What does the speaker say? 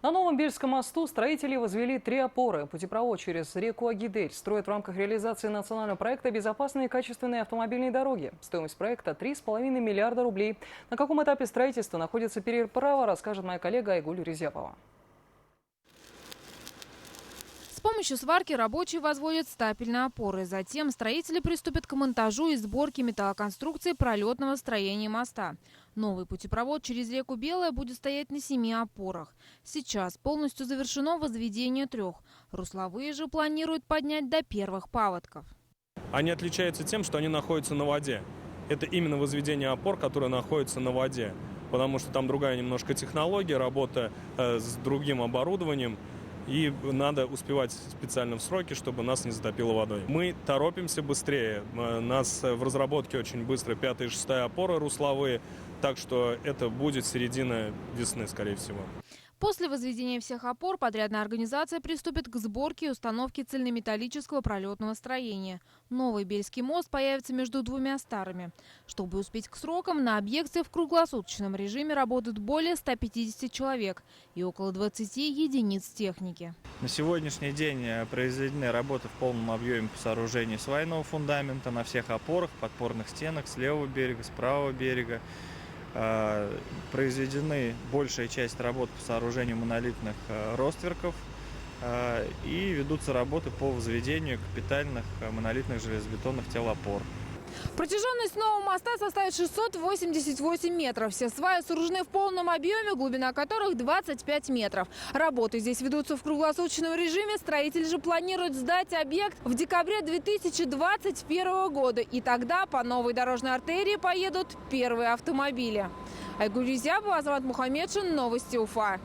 На Новом Бельском мосту строители возвели 3 опоры. Путепровод через реку Агидель строят в рамках реализации национального проекта «Безопасные и качественные автомобильные дороги». Стоимость проекта – 3,5 миллиарда рублей. На каком этапе строительства находится переправа, расскажет моя коллега Айгуль Резяпова. С помощью сварки рабочие возводят стапельные опоры. Затем строители приступят к монтажу и сборке металлоконструкции пролетного строения моста. Новый путепровод через реку Белая будет стоять на 7 опорах. Сейчас полностью завершено возведение 3. Русловые же планируют поднять до первых паводков. Они отличаются тем, что они находятся на воде. Это именно возведение опор, которые находятся на воде. Потому что там другая немножко технология, работа с другим оборудованием. И надо успевать специально в сроки, чтобы нас не затопило водой. Мы торопимся быстрее. У нас в разработке очень быстро 5 и 6 опоры русловые. Так что это будет середина весны, скорее всего. После возведения всех опор подрядная организация приступит к сборке и установке цельнометаллического пролетного строения. Новый Бельский мост появится между 2 старыми. Чтобы успеть к срокам, на объекте в круглосуточном режиме работают более 150 человек и около 20 единиц техники. На сегодняшний день произведены работы в полном объеме по сооружению свайного фундамента на всех опорах, подпорных стенах с левого берега, с правого берега. Произведены большая часть работ по сооружению монолитных ростверков и ведутся работы по возведению капитальных монолитных железобетонных тел опор. Протяженность нового моста составит 688 метров. Все сваи сооружены в полном объеме, глубина которых 25 метров. Работы здесь ведутся в круглосуточном режиме. Строители же планируют сдать объект в декабре 2021 года. И тогда по новой дорожной артерии поедут первые автомобили. Айгуль Резяпова, Азамат Мухамедшин, Новости Уфа.